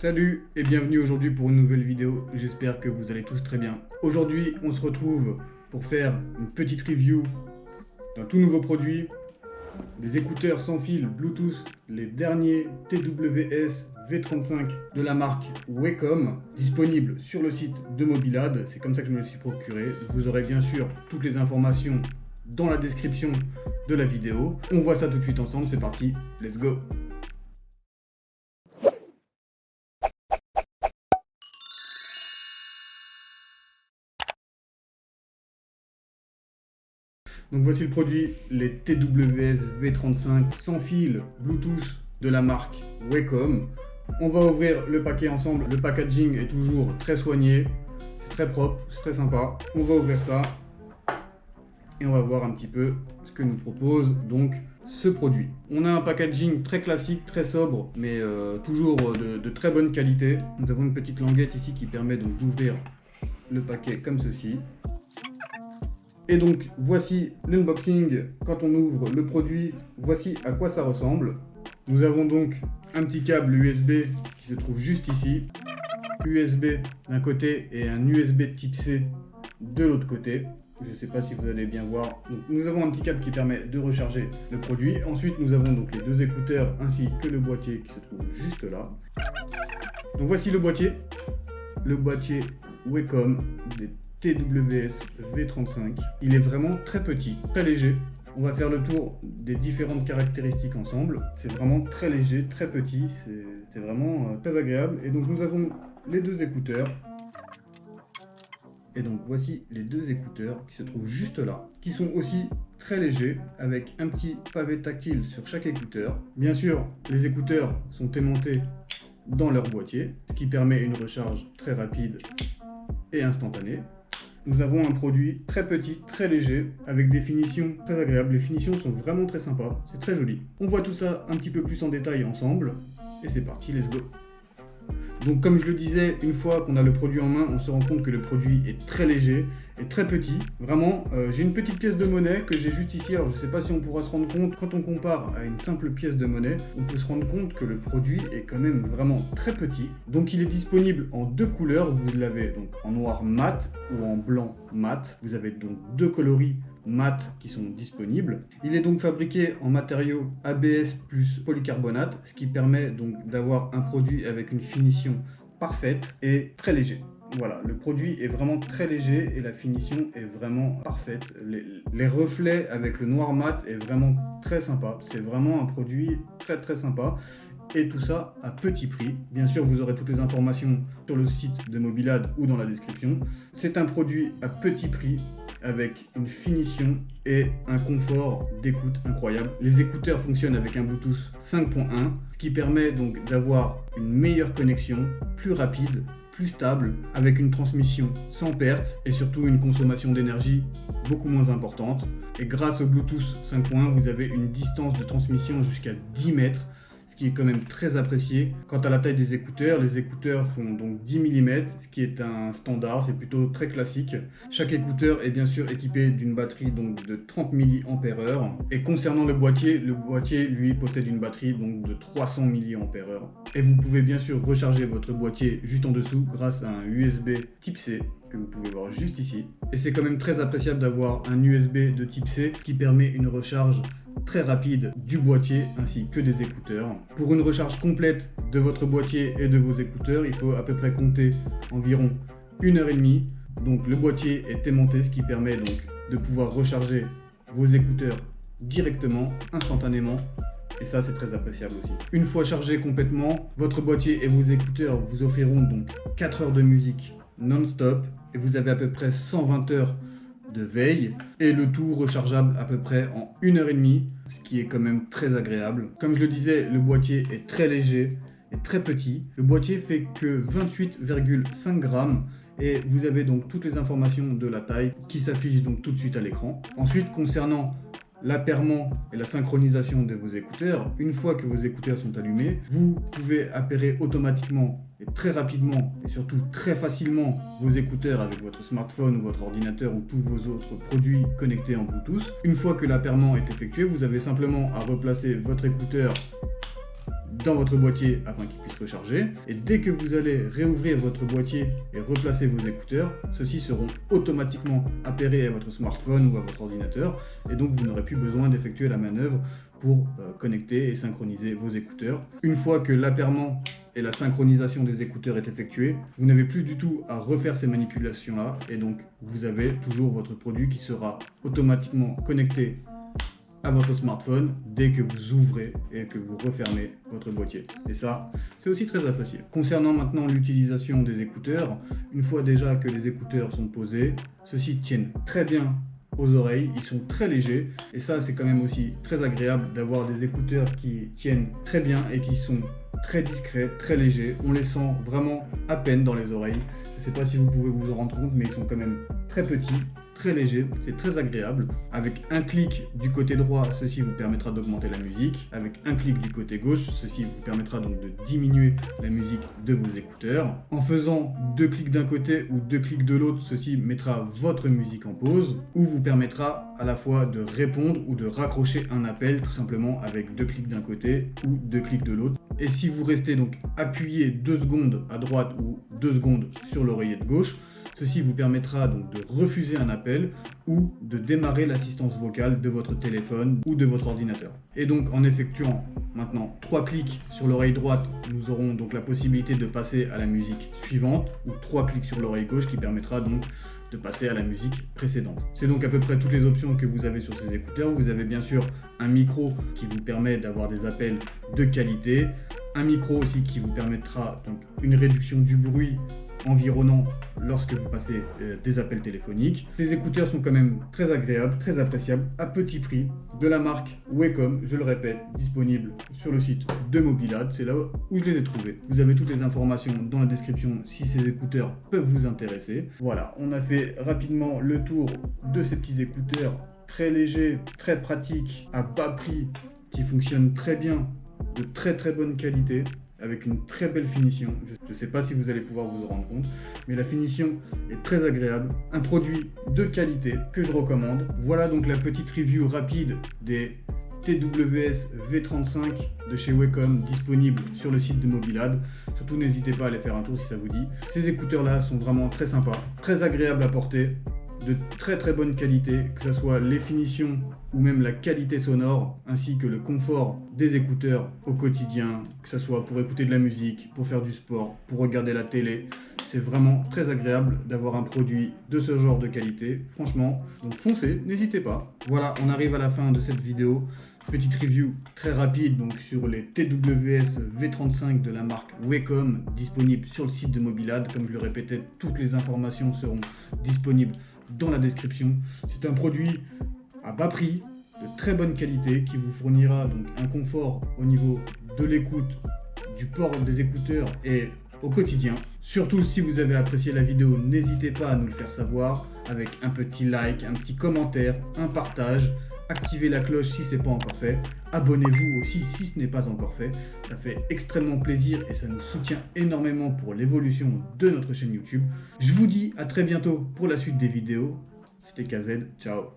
Salut et bienvenue aujourd'hui pour une nouvelle vidéo, j'espère que vous allez tous très bien. Aujourd'hui on se retrouve pour faire une petite review d'un tout nouveau produit, des écouteurs sans fil Bluetooth, les derniers TWS V35 de la marque Wacom, disponibles sur le site de Mobilad, c'est comme ça que je me le suis procuré. Vous aurez bien sûr toutes les informations dans la description de la vidéo. On voit ça tout de suite ensemble, c'est parti, let's go! Donc voici le produit, les TWS V35 sans fil Bluetooth de la marque Wacom. On va ouvrir le paquet ensemble. Le packaging est toujours très soigné, c'est très propre, c'est très sympa. On va ouvrir ça et on va voir un petit peu ce que nous propose donc ce produit. On a un packaging très classique, très sobre, mais toujours de très bonne qualité. Nous avons une petite languette ici qui permet donc d'ouvrir le paquet comme ceci. Et donc voici l'unboxing. Quand on ouvre le produit, voici à quoi ça ressemble. Nous avons donc un petit câble USB qui se trouve juste ici, USB d'un côté et un USB type C de l'autre côté. Je ne sais pas si vous allez bien voir. Donc, nous avons un petit câble qui permet de recharger le produit. Ensuite nous avons donc les deux écouteurs ainsi que le boîtier qui se trouve juste là. Donc voici le boîtier Wacom des TWS V35. Il est vraiment très petit, très léger. On va faire le tour des différentes caractéristiques ensemble. C'est vraiment très léger, très petit, c'est vraiment très agréable. Et donc nous avons les deux écouteurs. Et donc voici les deux écouteurs qui se trouvent juste là, qui sont aussi très légers, avec un petit pavé tactile sur chaque écouteur. Bien sûr, les écouteurs sont aimantés dans leur boîtier, ce qui permet une recharge très rapide et instantanée. Nous avons un produit très petit, très léger, avec des finitions très agréables. Les finitions sont vraiment très sympas, c'est très joli. On voit tout ça un petit peu plus en détail ensemble, et c'est parti, let's go! Donc comme je le disais, une fois qu'on a le produit en main, on se rend compte que le produit est très léger et très petit. Vraiment, j'ai une petite pièce de monnaie que j'ai juste ici. Alors je ne sais pas si on pourra se rendre compte, quand on compare à une simple pièce de monnaie, on peut se rendre compte que le produit est quand même vraiment très petit. Donc il est disponible en deux couleurs. Vous l'avez donc en noir mat ou en blanc mat. Vous avez donc deux coloris mat qui sont disponibles. Il est donc fabriqué en matériaux ABS plus polycarbonate, ce qui permet donc d'avoir un produit avec une finition parfaite et très léger. Voilà, le produit est vraiment très léger et la finition est vraiment parfaite. Les reflets avec le noir mat est vraiment très sympa. C'est vraiment un produit très sympa. Et tout ça à petit prix. Bien sûr, vous aurez toutes les informations sur le site de Mobilad ou dans la description. C'est un produit à petit prix avec une finition et un confort d'écoute incroyable. Les écouteurs fonctionnent avec un Bluetooth 5.1, ce qui permet donc d'avoir une meilleure connexion, plus rapide, plus stable, avec une transmission sans perte et surtout une consommation d'énergie beaucoup moins importante. Et grâce au Bluetooth 5.1, vous avez une distance de transmission jusqu'à 10 mètres, qui est quand même très apprécié. Quant à la taille des écouteurs, les écouteurs font donc 10 mm, ce qui est un standard, c'est plutôt très classique. Chaque écouteur est bien sûr équipé d'une batterie donc de 30 mAh. Et concernant le boîtier lui possède une batterie donc de 300 mAh. Et vous pouvez bien sûr recharger votre boîtier juste en dessous grâce à un USB type C que vous pouvez voir juste ici. Et c'est quand même très appréciable d'avoir un USB de type C qui permet une recharge très rapide du boîtier ainsi que des écouteurs. Pour une recharge complète de votre boîtier et de vos écouteurs, il faut à peu près compter environ 1h30. Donc le boîtier est aimanté, ce qui permet donc de pouvoir recharger vos écouteurs directement, instantanément. Et ça, c'est très appréciable aussi. Une fois chargé complètement, votre boîtier et vos écouteurs vous offriront donc 4 heures de musique non-stop. Et vous avez à peu près 120 heures de veille et le tout rechargeable à peu près en 1h30, ce qui est quand même très agréable. Comme je le disais, le boîtier est très léger et très petit. Le boîtier fait que 28,5 grammes et vous avez donc toutes les informations de la taille qui s'affichent donc tout de suite à l'écran. Ensuite, concernant l'appairement et la synchronisation de vos écouteurs, une fois que vos écouteurs sont allumés, vous pouvez appairer automatiquement et très rapidement et surtout très facilement vos écouteurs avec votre smartphone ou votre ordinateur ou tous vos autres produits connectés en Bluetooth. Une fois que l'appairement est effectué, vous avez simplement à replacer votre écouteur dans votre boîtier afin qu'il puisse recharger. Et dès que vous allez réouvrir votre boîtier et replacer vos écouteurs, ceux-ci seront automatiquement appairés à votre smartphone ou à votre ordinateur. Et donc vous n'aurez plus besoin d'effectuer la manœuvre pour connecter et synchroniser vos écouteurs. Une fois que l'appairement et la synchronisation des écouteurs est effectuée, vous n'avez plus du tout à refaire ces manipulations-là et donc vous avez toujours votre produit qui sera automatiquement connecté à votre smartphone dès que vous ouvrez et que vous refermez votre boîtier. Et ça, c'est aussi très apprécié. Concernant maintenant l'utilisation des écouteurs, une fois déjà que les écouteurs sont posés, ceux-ci tiennent très bien aux oreilles, ils sont très légers et ça c'est quand même aussi très agréable d'avoir des écouteurs qui tiennent très bien et qui sont très discrets, très légers. On les sent vraiment à peine dans les oreilles. Je ne sais pas si vous pouvez vous en rendre compte, mais ils sont quand même très petits, très léger, c'est très agréable. Avec un clic du côté droit, ceci vous permettra d'augmenter la musique. Avec un clic du côté gauche, ceci vous permettra donc de diminuer la musique de vos écouteurs. En faisant 2 clics d'un côté ou 2 clics de l'autre, ceci mettra votre musique en pause ou vous permettra à la fois de répondre ou de raccrocher un appel tout simplement avec 2 clics d'un côté ou 2 clics de l'autre. Et si vous restez donc appuyé 2 secondes à droite ou 2 secondes sur l'oreiller de gauche, ceci vous permettra donc de refuser un appel ou de démarrer l'assistance vocale de votre téléphone ou de votre ordinateur. Et donc en effectuant maintenant 3 clics sur l'oreille droite, nous aurons donc la possibilité de passer à la musique suivante ou 3 clics sur l'oreille gauche qui permettra donc de passer à la musique précédente. C'est donc à peu près toutes les options que vous avez sur ces écouteurs. Vous avez bien sûr un micro qui vous permet d'avoir des appels de qualité, un micro aussi qui vous permettra donc une réduction du bruit environnant lorsque vous passez des appels téléphoniques. Ces écouteurs sont quand même très agréables, très appréciables, à petit prix, de la marque Wacom, je le répète, disponible sur le site de Mobilad, c'est là où je les ai trouvés. Vous avez toutes les informations dans la description si ces écouteurs peuvent vous intéresser. Voilà, on a fait rapidement le tour de ces petits écouteurs très légers, très pratiques, à bas prix, qui fonctionnent très bien, de très très bonne qualité, avec une très belle finition. Je ne sais pas si vous allez pouvoir vous en rendre compte, mais la finition est très agréable. Un produit de qualité que je recommande. Voilà donc la petite review rapide des TWS V35 de chez Wacom, disponible sur le site de Mobilad. Surtout n'hésitez pas à aller faire un tour si ça vous dit. Ces écouteurs là sont vraiment très sympas, très agréables à porter, de très très bonne qualité, que ce soit les finitions ou même la qualité sonore, ainsi que le confort des écouteurs au quotidien, que ce soit pour écouter de la musique, pour faire du sport, pour regarder la télé. C'est vraiment très agréable d'avoir un produit de ce genre de qualité, franchement. Donc foncez, n'hésitez pas. Voilà, on arrive à la fin de cette vidéo. Petite review très rapide donc sur les TWS V35 de la marque Wacom, disponible sur le site de Mobilad. Comme je le répétais, toutes les informations seront disponibles dans la description. C'est un produit à bas prix, de très bonne qualité, qui vous fournira donc un confort au niveau de l'écoute, du port des écouteurs et au quotidien. Surtout si vous avez apprécié la vidéo, n'hésitez pas à nous le faire savoir avec un petit like, un petit commentaire, un partage. Activez la cloche si ce n'est pas encore fait. Abonnez-vous aussi si ce n'est pas encore fait. Ça fait extrêmement plaisir et ça nous soutient énormément pour l'évolution de notre chaîne YouTube. Je vous dis à très bientôt pour la suite des vidéos. C'était KZ, ciao.